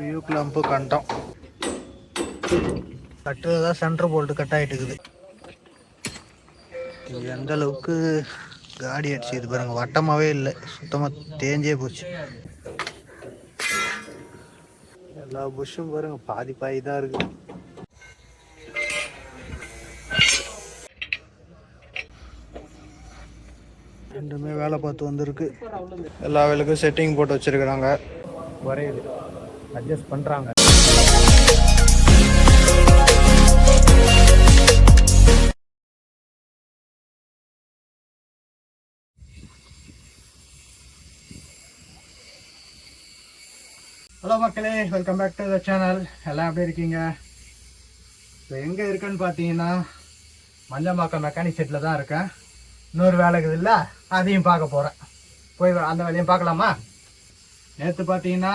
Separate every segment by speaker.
Speaker 1: ஒரு யூ கிளம்பு கண்டம் கட்டுறதா சென்டர் போல்ட்டு கட் ஆகிட்டு இருக்குது. இது எந்த அளவுக்கு காடி அடிச்சு இது பாருங்க, வட்டமாகவே இல்லை, சுத்தமாக தேஞ்சே போச்சு. எல்லா புஷ்ஷும் பாருங்க பாதி பாதி தான் இருக்கு. ரெண்டுமே வேலை பார்த்து வந்திருக்கு. எல்லா வேலைக்கும் செட்டிங் போட்டு வச்சிருக்கிறாங்க. வரையுது, அட்ஜஸ்ட் பண்ணுறாங்க. ஹலோ மக்களே, welcome back to the channel. எல்லாம் எப்படி இருக்கீங்க? இப்போ எங்கே இருக்குன்னு பார்த்தீங்கன்னா மஞ்சம்பாக்கம் மெக்கானிக் செட்டில் தான் இருக்கேன். இன்னொரு வேலை இருக்குது இல்லை, அதையும் பார்க்க போகிறேன். போய் அந்த வேலையும் பார்க்கலாமா? நேற்று பார்த்தீங்கன்னா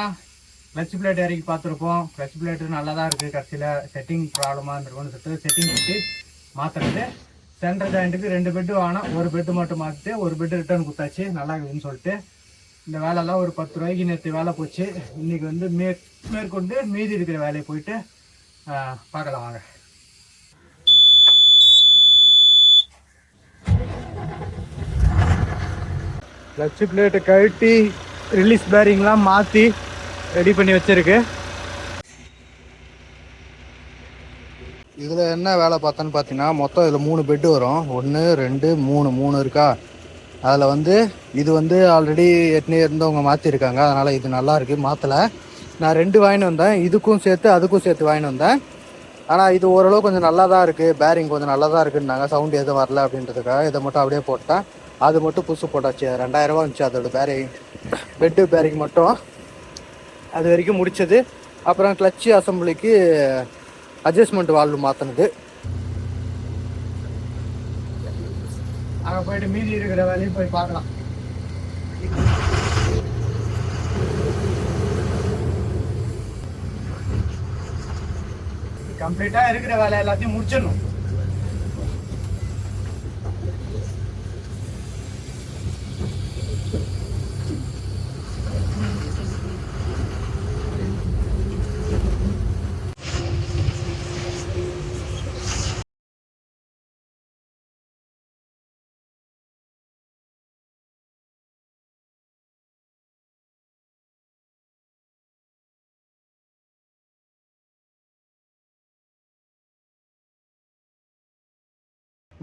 Speaker 1: கிளச் பிளேட் இறக்கி பார்த்துருப்போம். கிளச் பிளேட்டு நல்லா தான் இருக்குது. கடைசியில் செட்டிங் ப்ராப்ளமாக இருந்திருக்கும்னு சொல்லிட்டு செட்டிங் பண்ணி மாற்றுறது. சென்டர் ஜாயிண்ட்டுக்கு 2 பெட்டு வாங்கினோம். ஒரு பெட்டு மட்டும் மாற்றிட்டு ஒரு பெட்டு ரிட்டர்ன் கொடுத்தாச்சு. நல்லா இருக்குதுன்னு சொல்லிட்டு இந்த வேலைலாம் ஒரு 10 ரூபாய்க்கு நேற்று வேலை போச்சு. இன்றைக்கி வந்து மேற்கொண்டு மீதி இருக்கிற வேலையை போயிட்டு பார்க்கலாம் வாங்க. கிளட்ச் பிளேட்டை கழட்டி ரிலீஸ் பேரிங்லாம் மாற்றி ரெடி பண்ணி வச்சுருக்கு. இதில் என்ன வேலை பார்த்தோன்னு பார்த்தீங்கன்னா, மொத்தம் இதில் 3 பெட்டு வரும். 1 2 3 இருக்கா. அதில் வந்து இது வந்து ஆல்ரெடி ஏற்கனவே இருந்தவங்க மாற்றிருக்காங்க. அதனால் இது நல்லாயிருக்கு, மாற்றலை. நான் 2 வாங்கிட்டு வந்தேன், இதுக்கும் சேர்த்து அதுக்கும் சேர்த்து வாங்கிட்டு வந்தேன். ஆனால் இது ஓரளவு கொஞ்சம் நல்லா தான் இருக்குது. பேரிங் கொஞ்சம் நல்லா தான் இருக்குன்னாங்க, சவுண்டு எதுவும் வரல அப்படின்றதுக்காக இதை மட்டும் அப்படியே போட்டேன். அது மட்டும் புதுசு போட்டாச்சு. 2000 ரூபா இருந்துச்சு அதோட பேரிங், பெட்டு பேரிங் மட்டும். அது வரைக்கும் முடித்தது. அப்புறம் கிளட்சி அசம்பிளிக்கு அட்ஜஸ்ட்மெண்ட் வால்வு மாற்றினது. அங்கே போயிட்டு மீதி இருக்கிற வேலையும் போய் பார்க்கலாம். கம்ப்ளீட்டாக இருக்கிற வேலை எல்லாத்தையும் முடிச்சிடணும்.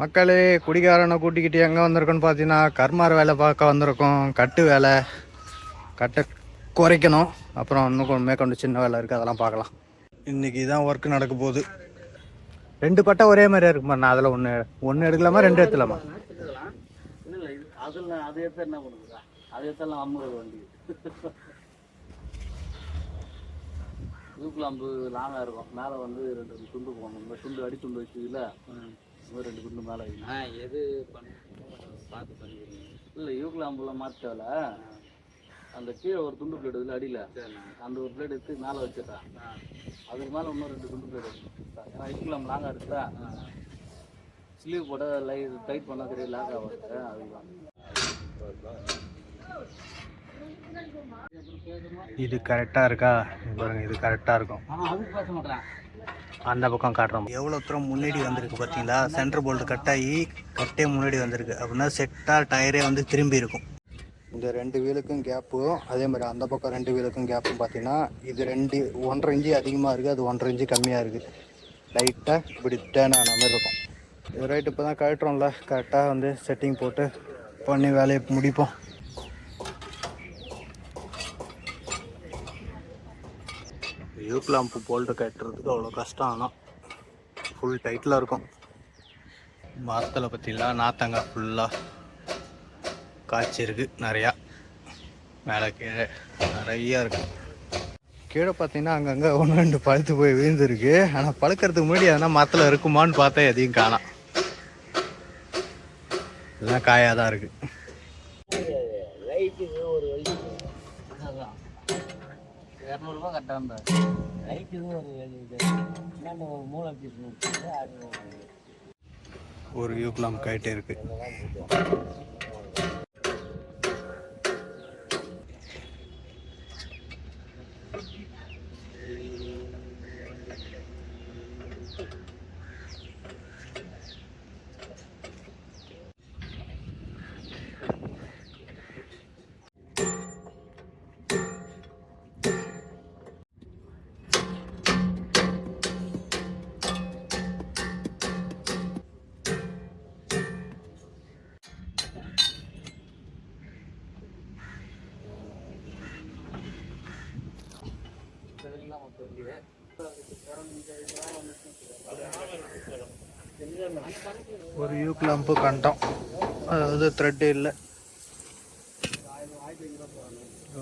Speaker 1: மக்களே, குடிகாரனை கூட்டிக்கிட்டு எங்கே வந்திருக்கோன்னு பார்த்தீங்கன்னா கர்மார் வேலை பார்க்க வந்திருக்கோம். கட்டு வேலை, கட்டை குறைக்கணும். அப்புறம் இன்னும் மேற்கொண்டு சின்ன வேலை இருக்குது, அதெல்லாம் பார்க்கலாம். இன்றைக்கி தான் ஒர்க்கு நடக்க போகுது. 2 பட்டை ஒரே மாதிரியா இருக்குமா? நான் அதில் ஒன்று எடுக்கலாமா, 2 எடுத்துலாமா?
Speaker 2: யூக்லாம்பு லாங்காக இருக்கும். மேலே வந்து 2 துண்டு போகணும். துண்டு அடி துண்டு வச்சுதுல, 2 துண்டு மேலே எது பார்த்து பண்ணிக்கிறீங்க? இல்லை, யூக்லாம்புலாம் மாற்றல. அந்த கீழே ஒரு துண்டு பிளேட் இதில் அடியில் அந்த ஒரு பிளேட் எடுத்து மேலே வச்சுட்டேன். அதுக்கு மேலே இன்னும் 2 துண்டு பிளேட் வச்சுட்டேன். ஏன்னா யூக்லாம் லாங்காக எடுத்தா ஸ்லீவ் போட்டால் டைட் பண்ணால் தெரிய லாக் ஆகுது. அதுதான்
Speaker 1: இது கரெக்டாக இருக்கா பாருங்க, இது கரெக்டாக இருக்கும்.
Speaker 2: அதுக்கு பேச மாட்டேன்.
Speaker 1: அந்த பக்கம் காட்டுறோம். எவ்வளோ தூரம் முன்னாடி வந்திருக்கு பார்த்தீங்களா? சென்டர் போல்ட்டு கட்டாகி கட்டே முன்னாடி வந்திருக்கு. அப்படின்னா செட்டாக டயரே வந்து திரும்பி இருக்கும். இந்த 2 வீலுக்கும் கேப்பும் அதே மாதிரி அந்த பக்கம் 2 வீலுக்கும் கேப்பும் பார்த்தீங்கன்னா இது 1.5 இன்ச்சு அதிகமாக இருக்குது, அது 1.5 இன்ச்சு கம்மியாக இருக்குது. லைட்டாக இப்படி டேர்ன் ஆன மாதிரி இருக்கும். இது ரைட்டு இப்போ தான் கழட்டுறோம்ல, கரெக்டாக வந்து செட்டிங் போட்டு பண்ணி வேலையை முடிப்போம். யூக்லாம்பு போல்ட்டு கட்டுறதுக்கு அவ்வளோ கஷ்டம். ஆனால் ஃபுல் டைட்டில் இருக்கும். மரத்தில் பற்றிலாம் நாத்தங்காய் ஃபுல்லாக காய்ச்சிருக்கு நிறையா. மேலே கீழே நிறையா இருக்குது. கீழே பார்த்தீங்கன்னா அங்கங்கே 1-2 பழுத்து போய் விழுந்துருக்கு. ஆனால் பழுக்கிறதுக்கு முன்னாடி அதனால் மரத்தில் இருக்குமான்னு பார்த்தா எதையும் காணோம். இதெல்லாம் காயாக தான் இருக்குது. ஒரு யூக்லாம் கைட்டே இருக்கு. ஒரு யூ கிளம்பு கண்டோம், அதாவது த்ரெட் இல்லை.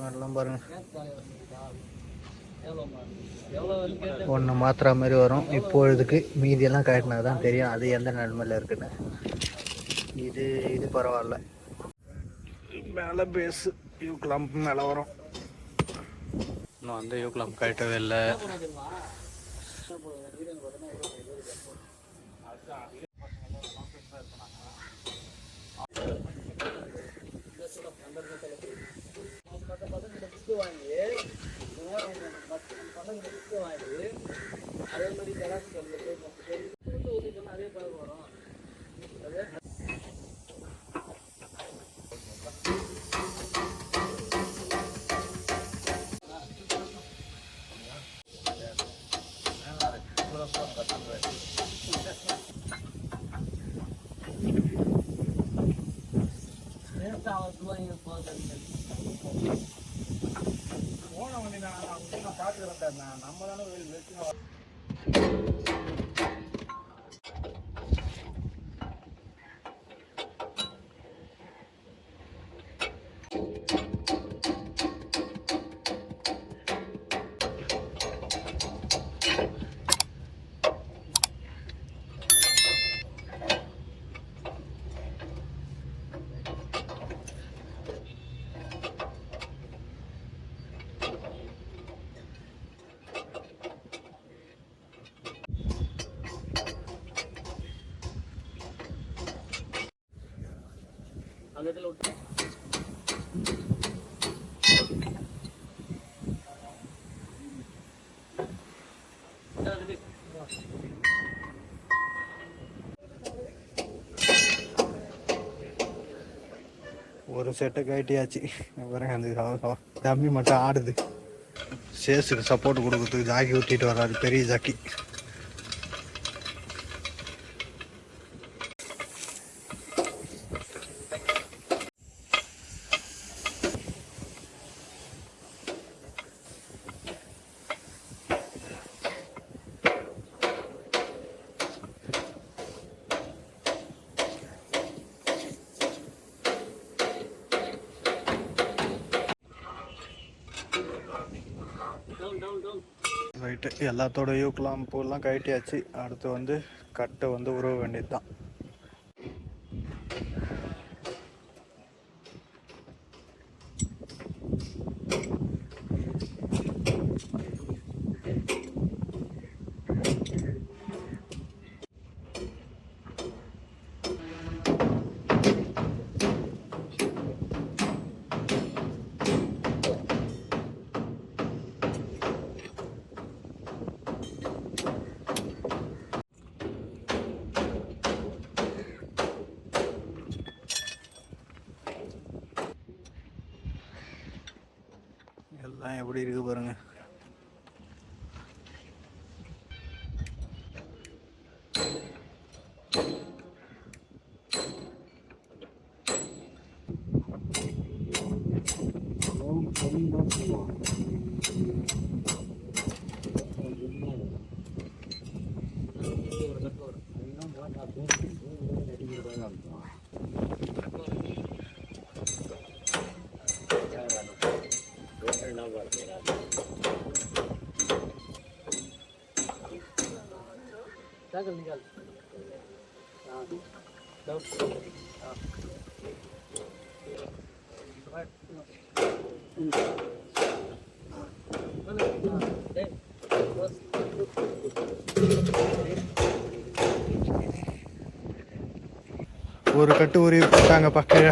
Speaker 1: எல்லாம் பாருங்க, ஒன்று மாத்திர மாதிரி வரும் இப்பொழுதுக்கு. மீதியெல்லாம் காட்டினா தான் தெரியும் அது எந்த நிலைமையில் இருக்குன்னு. இது இது பரவாயில்ல. மேலே பேஸு யூ கிளம்ப் மேலே வரும். இன்னும் வந்து யூ கிளம்ப் கட்டவே இல்லை. ஒரு செட்டை கட்டியாச்சு. பாருங்க, அந்த தம்பி மட்டும் ஆடுது. சேஸுக்கு சப்போர்ட் கொடுக்குறதுக்கு ஜாக்கி ஊட்டிட்டு வர்றாரு, பெரிய ஜாக்கி. ரைட்டு, எல்லாத்தோட யூ கிளாம்பெல்லாம் கட்டியாச்சு. அடுத்து வந்து கட்டை வந்து உருவ வேண்டியது தான். எல்லாம் எப்படி இருக்கு பாருங்க. ஒரு கட்டு உருவி போட்டாங்க பக்கைய.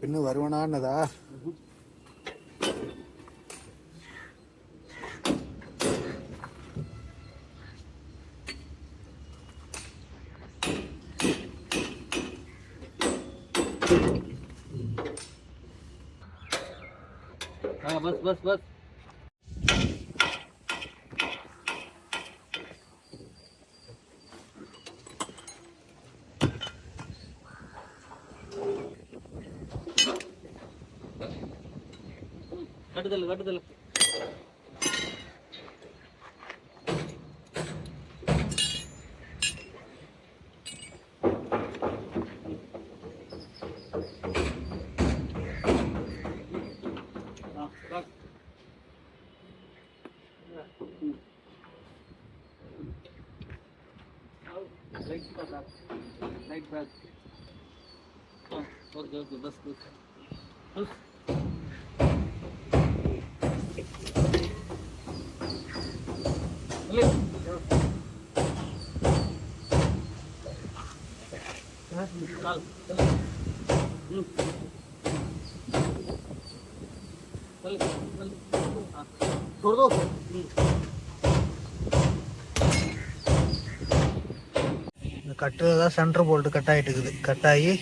Speaker 1: பின்னு வருவனான்னதா?
Speaker 2: बस बस बस கட்டுதல் கட்டுதல் लाइट बैक ओके ओके बस बस बस ले चल चल चल छोड़ दो
Speaker 1: இந்த கட்டில் தான் சென்டர் போல்ட்டு கட் ஆகிட்டு இருக்குது. கட் ஆகி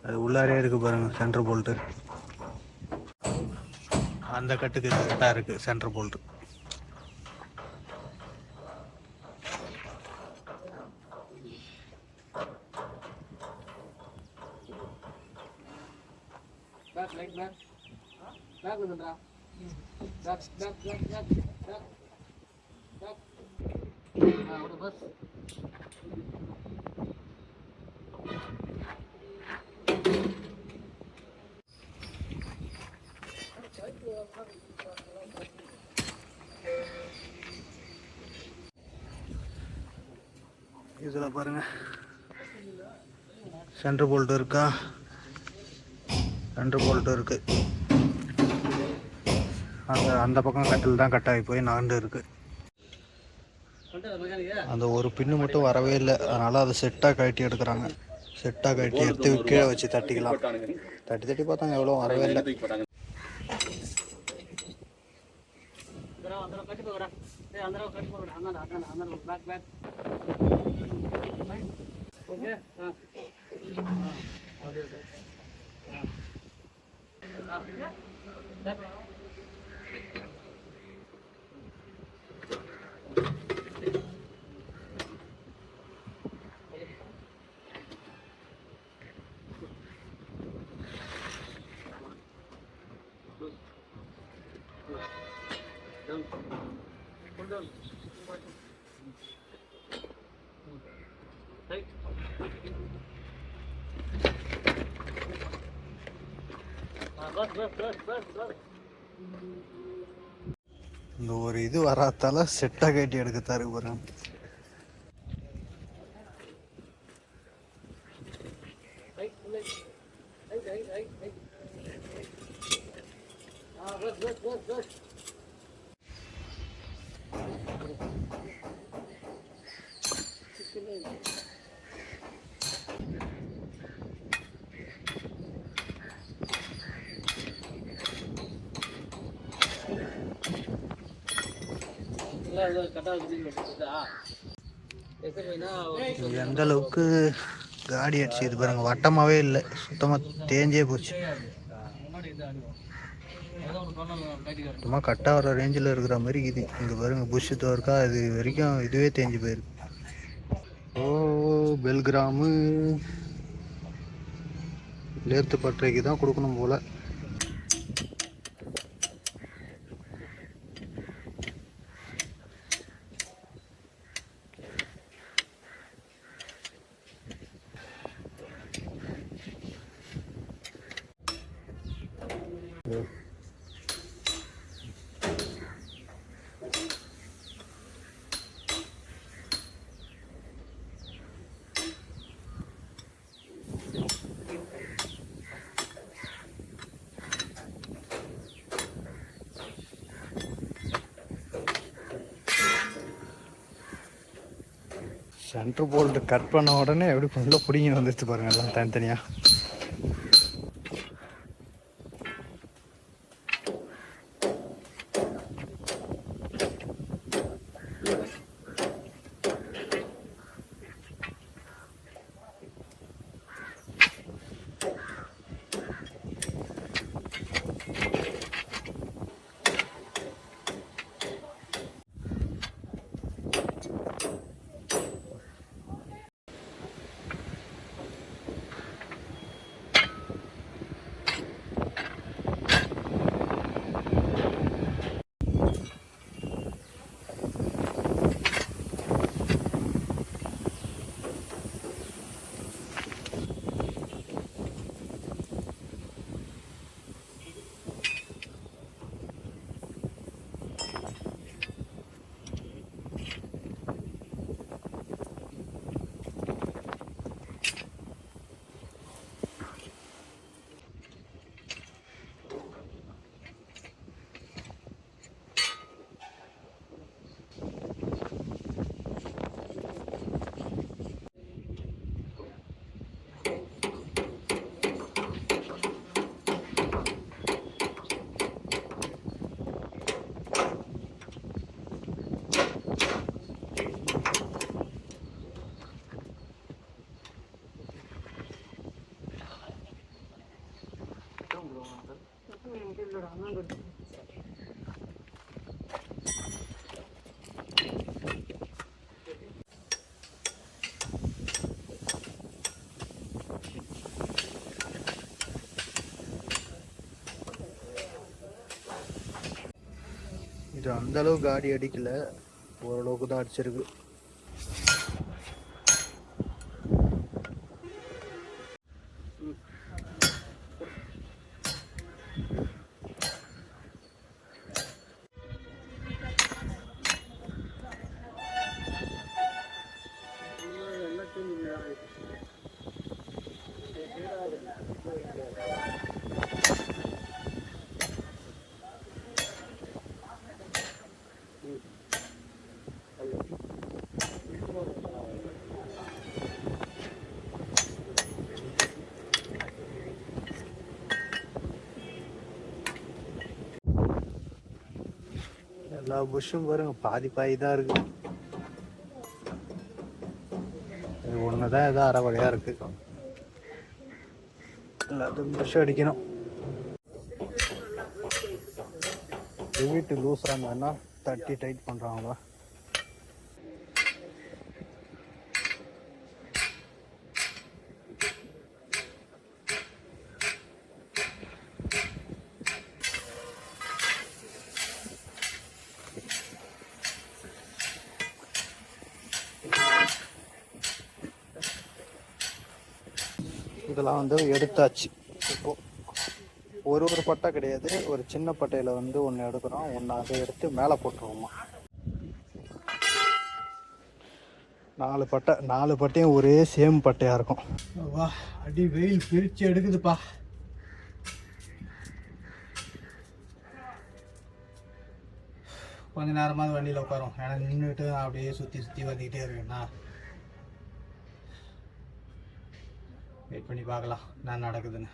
Speaker 1: அது உள்ளாரே இருக்கு பாருங்க சென்டர் போல்ட்டு. அந்த கட்டுக்கு இது கரெக்டாக இருக்கு centre bolt.
Speaker 2: Back light back back उधर आ back back back back back back हां और बस
Speaker 1: இதில் பாருங்க சென்டர் போல்ட்டு இருக்கா? சென்டர் போல்ட்டு இருக்கு. அந்த பக்கம் கட்டில் தான் கட் ஆகி போய் நாண்டு இருக்கு. அந்த ஒரு பின்னு மட்டும் வரவே இல்லை. அதனால அதை செட்டாக கழட்டி எடுக்கிறாங்க. செட்டாக கழட்டி எடுத்து கீழே வச்சு தட்டிக்கலாம். தட்டி தட்டி பார்த்தாங்க எவ்வளோ வரவே இல்லை. இந்த ஒரு இது வராதால செட்டாக கட்டி எடுக்கத்தாரு பாருங்க. எந்த அளவுக்கு காடி அடிச்சு இது பாருங்க, வட்டமாவே இல்லை, சுத்தமாக தேஞ்சே போச்சு. சும்மா கட்டாக வர ரேஞ்சில் இருக்கிற மாதிரி இது. இங்கே பாருங்க புஷ் தோற்கா இது வரைக்கும் இதுவே தேஞ்சு போயிருக்கு. ஓ பெல்கிராமு லேத்து பட்டறைக்கு தான் கொடுக்கணும் போல. சென்டர் போல்ட் கட் பண்ண உடனே எப்படி ஃபுல்லாக பிடிங்கி வந்துச்சு பாருங்க, எல்லாம் தனித்தனியாக. இது அந்த அளவுக்கு காடி அடிக்கல, ஓரளவுக்கு தான் அடிச்சிருக்கு. எல்லா புஷ்ஷும் பாருங்க பாதி பாதி தான் இருக்கு. இது ஒண்ணுதான் ஏதோ அரைவடையா இருக்கு. எல்லாத்துக்கும் புஷ் அடிக்கணும். வீட்டு லூஸ் ஆனா தட்டி டைட் பண்றாங்களா? இதெல்லாம் வந்து எடுத்தாச்சு. இப்போ ஒரு பட்டை கிடையாது, ஒரு சின்ன பட்டையில் வந்து ஒன்று எடுக்கிறோம், ஒன்று அதை எடுத்து மேலே போட்டுருவோமா. 4 பட்டையும் ஒரே சேம் பட்டையாக இருக்கும். வா அடி வெயில் பிரித்து எடுக்குதுப்பா. கொஞ்ச நேரமாவது வண்டியில் உட்காரோம், ஏன்னா நின்றுட்டு அப்படியே சுற்றி வந்துக்கிட்டே இருக்குண்ணா. வெயிட் பண்ணி பார்க்கலாம் என்ன நடக்குதுன்னு.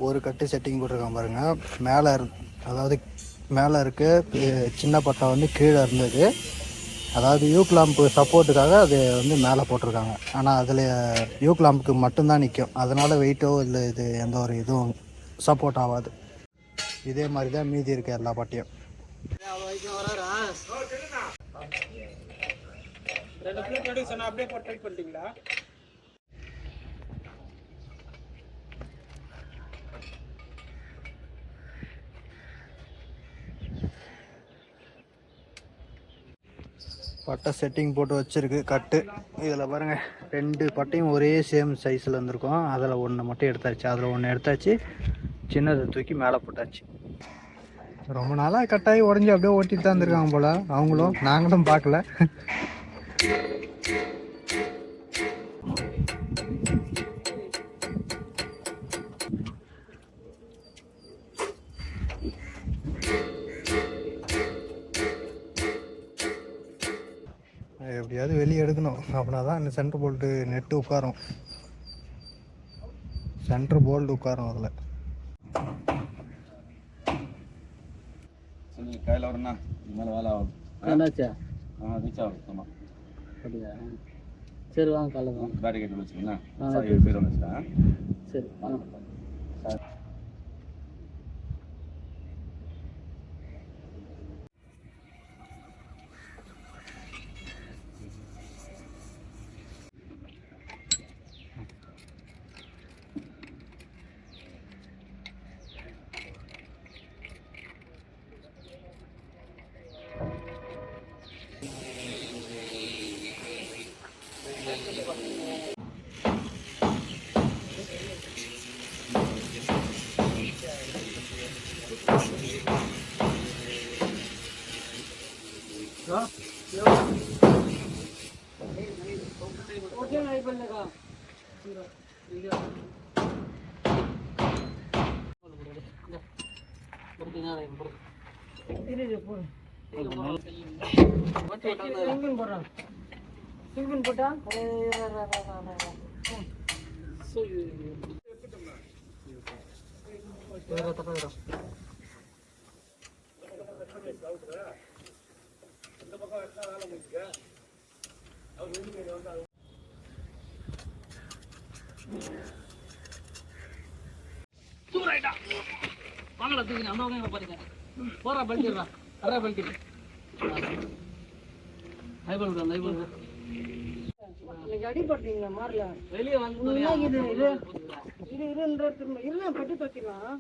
Speaker 1: ஒரு கட்டு செட்டிங் போட்டிருக்கான் பாருங்க. அதாவது மேலே இருக்க சின்ன பட்டை வந்து கீழே இருந்தது. அதாவது யூக்லாம்பு சப்போர்ட்டுக்காக அது வந்து மேலே போட்டிருக்காங்க. ஆனால் அதில் யூக்லாம்புக்கு மட்டும்தான் நிற்கும், அதனால் வெயிட்டோ இல்லை இது எந்த ஒரு இதுவும் சப்போர்ட் ஆகாது. இதே மாதிரி தான் மீதி இருக்க எல்லா பட்டையும். பட்டை செட்டிங் போட்டு வச்சுருக்கு கட்டு. இதில் பாருங்கள் 2 பட்டையும் ஒரே சேம் சைஸில் இருந்திருக்கும். அதில் ஒன்று மட்டும் எடுத்தாச்சு. அதில் ஒன்று எடுத்தாச்சு, சின்னதை தூக்கி மேலே போட்டாச்சு. ரொம்ப நாளாக கட்டாயி உடஞ்சி அப்படியே ஓட்டிட்டு தான் இருந்திருக்காங்க போல். அவங்களும் நாங்களும் பார்க்கல. எப்படியாவது வெளியே எடுக்கணும், அப்படின்னா தான் இந்த சென்டர் போல்ட்டு நெட்டு உட்காரும், சென்டர் போல்டு உட்காரும் அதில்.
Speaker 2: சரி கையில் வரண்ணா, இது மேலே வேலை ஆகும். என்னாச்சா? ரீச் ஆகும். ஆமாம் அப்படியா? சரி வாங்க காலையில் வாங்க. பேட்டரி கேட்டு வச்சுக்கோங்களேன். பேர் வந்துச்சுட்டேன். சரி வாங்க. வாங்கல தூக்கி அந்த பக்கம் பாருங்க. போறா பல்ட்டிடுறா, அரே பல்ட்டி ஐபல் ஐபல் அடிபட்டீங்களா? மாறல வெளியே வந்து இது இது இது இருன்ற இல்ல பட்டு தோக்கிடலாம்.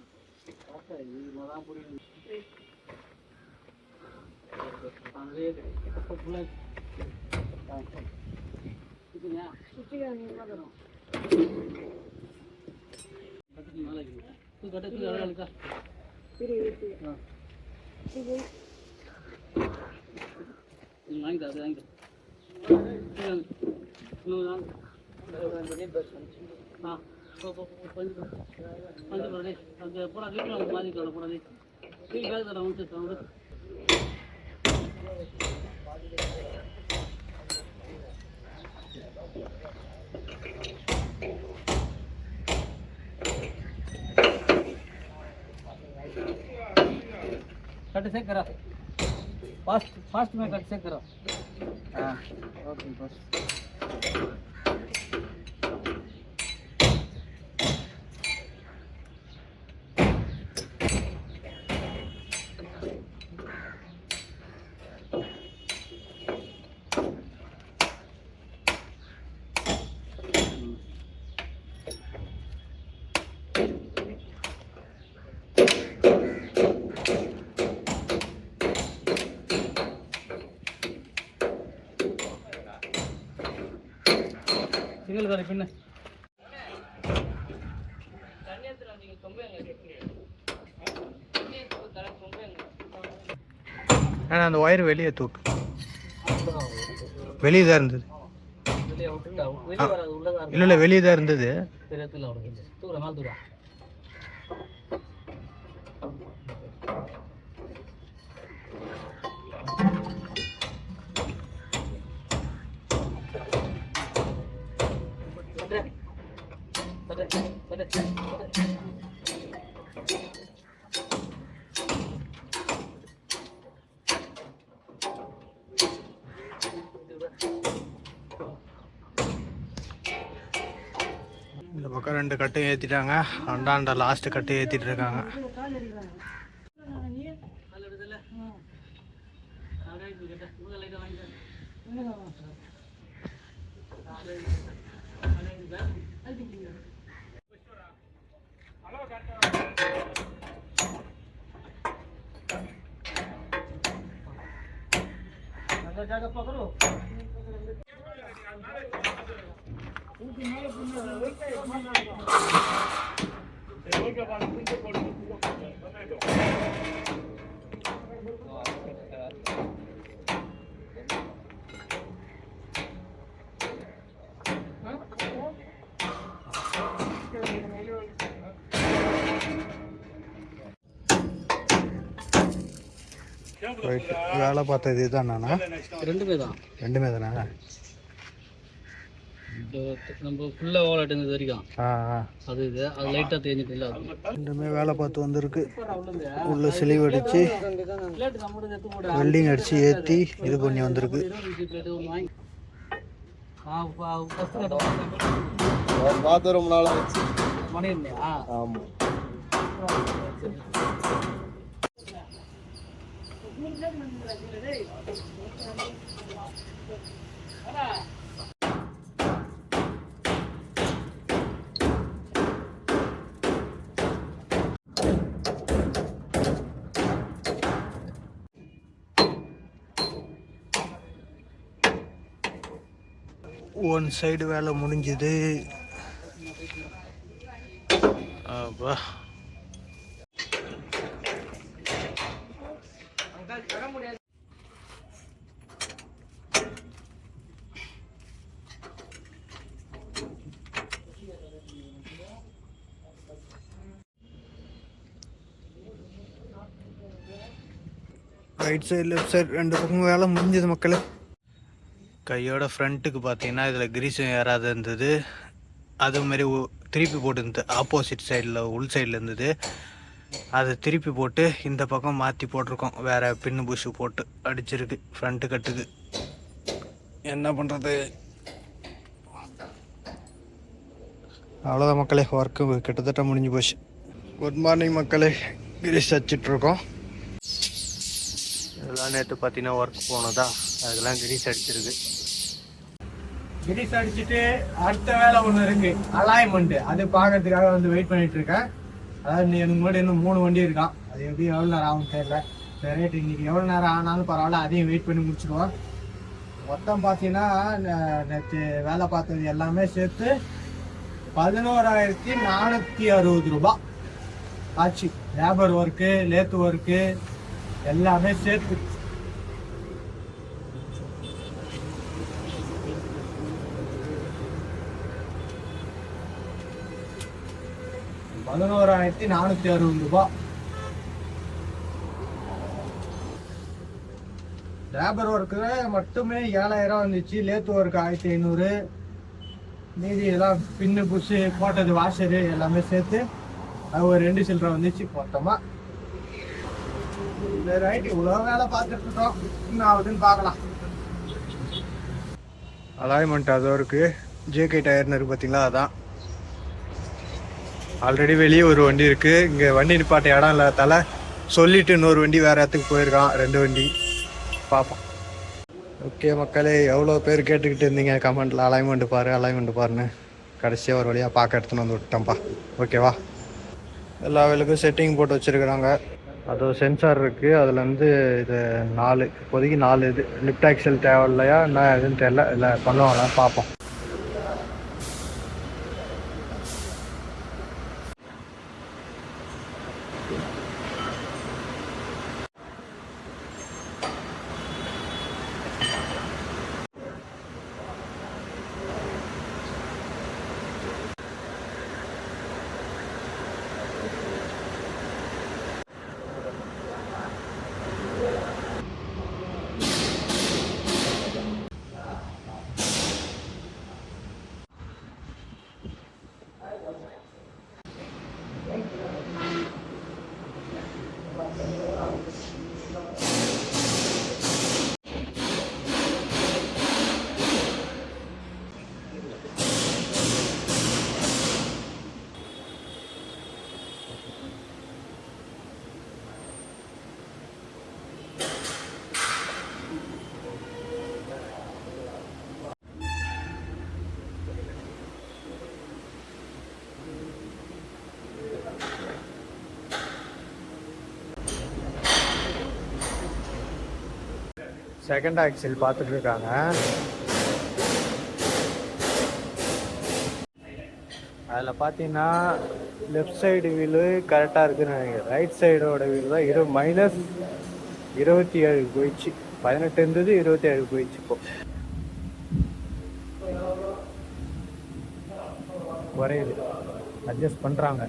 Speaker 2: வாங்கிட்டா அது வாங்கிட்டா பூரா வீட்டில் பாதிக்கல பூரா வீட்டு பேக் தர வந்து कट से करा फास्ट फास्ट में कट से करो. हाँ ओके बस. सिंगल कर पिन
Speaker 1: அந்த ஒயர் வெளியே தூக்கு. வெளியே தான் இருந்தது. இல்லை இல்லை வெளியே தான் இருந்தது. இந்த பக்கம் 2 கட்டும் ஏற்றிட்டாங்க. அண்டாண்ட லாஸ்ட்டு கட்டு ஏற்றிட்டு இருக்காங்க. வேலை பார்த்தது இதுதானா?
Speaker 2: ரெண்டுமே தான்.
Speaker 1: ரெண்டுமே தானே?
Speaker 2: நம்ம ஃபுல்லாக ஓலாட்டு இருந்தது வரைக்கும் அது இது அது லைட்டாக தேஞ்சிட்டு இல்லை. அது
Speaker 1: ரெண்டுமே வேலை பார்த்து வந்திருக்கு. உள்ள சிலிவ் அடித்து வெல்டிங் அடித்து ஏற்றி இது பண்ணி வந்திருக்கு.
Speaker 2: பார்த்து ரொம்ப நாளாக வச்சு பண்ணியிருந்தியா? ஆமாம்.
Speaker 1: ஒன் சைடு வேலை முடிஞ்சுது. அப்பா ரைட் சைடு லெஃப்ட் சைடு ரெண்டு பக்கமும் வேலை முடிஞ்சது மக்களே. கையோட ஃப்ரண்ட்டுக்கு பார்த்தீங்கன்னா இதில் கிரீஸும் ஏறாத இருந்தது. அதுமாரி திருப்பி போட்டு ஆப்போசிட் சைடில் உள் சைடில் இருந்தது. அதை திருப்பி போட்டு இந்த பக்கம் மாற்றி போட்டிருக்கோம். வேறு பின்னு புஷு போட்டு அடிச்சிருக்கு ஃப்ரண்ட்டு கட்டுக்கு. என்ன பண்ணுறது? அவ்வளோதான் மக்களே, ஒர்க்கு கிட்டத்தட்ட முடிஞ்சு போச்சு. குட் மார்னிங் மக்களே, கிரீஸ் அடிச்சிட்ருக்கோம். இதெல்லாம் நேற்று பார்த்தீங்கன்னா ஒர்க் போனதா, அதெல்லாம் கிரீஸ் அடிச்சிருக்கு. கிரீஸ் அடிச்சுட்டு அடுத்த வேலை ஒன்று இருக்கு, அலைன்மெண்ட். அது பார்க்கறதுக்காக வந்து வெயிட் பண்ணிட்டு இருக்கேன். அதாவது எனக்கு முன்னாடி இன்னும் 3 வண்டி இருக்கான். அது எப்படி எவ்வளோ நேரம் ஆகும் தெரியல. சரி, இன்னைக்கு எவ்வளோ நேரம் ஆனாலும் பரவாயில்ல, அதையும் வெயிட் பண்ணி முடிச்சுக்குவோம். மொத்தம் பார்த்தீங்கன்னா நேற்று வேலை பார்த்தது எல்லாமே சேர்த்து 11,460 ரூபாய் ஆச்சு. லேபர் ஒர்க்கு, லேத்து ஒர்க்கு எல்லாமே சேர்த்து. ₹11,460. லேபர் ஒர்க்கு மட்டுமே 7,000 வந்துச்சு. Lathe work 1,500. மீதி எல்லாம் பின்னு புஷு போட்டது வாஷரு எல்லாமே சேர்த்து அது ஒரு 2 சில்லரை வந்துச்சு மொத்தமாக. ரைட், இவ்வளோ வேலை பார்த்துட்டு இருக்கோம், என்ன ஆகுதுன்னு பார்க்கலாம். அலைன்மெண்ட் அது இருக்கு. ஜேகே டயர்னு இருக்கு பார்த்தீங்களா, அதான். ஆல்ரெடி வெளியே ஒரு வண்டி இருக்குது. இங்கே வண்டி நிப்பாட்ட இடம் இல்லாதால சொல்லிவிட்டு இன்னொரு வண்டி வேறு இடத்துக்கு போயிருக்கான். 2 வண்டி பார்ப்போம். ஓகே மக்களே, எவ்வளோ பேர் கேட்டுக்கிட்டு இருந்தீங்க கமெண்ட்டில் அலைன்மெண்ட் பாரு அலைன்மெண்ட் பாருன்னு. கடைசியாக ஒரு வழியாக பார்க்க எடுத்துன்னு வந்து விட்டேன்ப்பா. ஓகேவா? எல்லா வேலைக்கும் செட்டிங் போட்டு வச்சுருக்குறாங்க. அது சென்சார் இருக்குது. அதில் வந்து இது 4 இப்போதைக்கு 4 இது லிஃப்ட் ஆக்சல் தேவையில்லையா என்ன எதுன்னு தெரில. இல்லை பண்ணுவாங்களா பார்ப்போம். செகண்ட் ஆக்சில் பார்த்துட்டு இருக்காங்க. அதில் பார்த்தீங்கன்னா லெஃப்ட் சைடு வீலு கரெக்டாக இருக்குன்னு நினைக்கிறேன். ரைட் சைடோட வீல் தான் -27 போயிடுச்சு. 18 இருந்தது 27 போயிடுச்சு. இப்போ குறையுது, அட்ஜஸ்ட் பண்ணுறாங்க.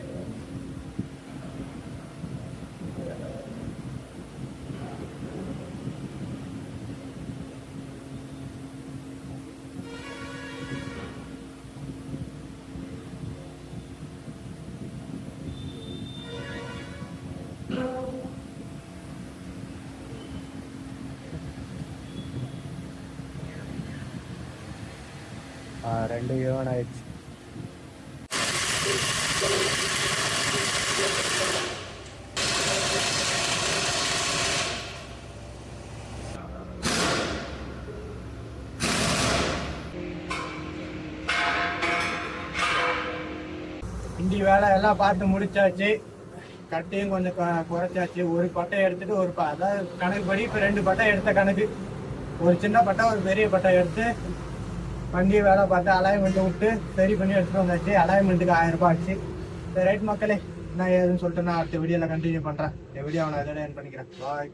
Speaker 1: ரெண்டு ஈவன் ஆயிடுச்சு. இண்டி வேலை எல்லாம் பார்த்து முடிச்சாச்சு. கட்டையும் கொஞ்சம் குறைச்சாச்சு. ஒரு பட்டை எடுத்துட்டு அதாவது கணக்குப்படி இப்போ 2 பட்டை எடுத்த கணக்கு. ஒரு சின்ன பட்டை ஒரு பெரிய பட்டை எடுத்து வண்டி வேலை பார்த்து அலைன்மெண்ட்டை விட்டு சரி பண்ணி எடுத்துகிட்டு வந்தாச்சு. அலைன்மெண்ட்டுக்கு 1000 ரூபாய் ஆச்சு. சரி ரைட் மக்களே, நான் ஏதுன்னு சொல்லிட்டு நான் அடுத்த வீடியோவில் கண்டினியூ பண்ணுறேன். இந்த வீடியோ நான் இதோட என் பண்ணிக்கிறேன். பாய்.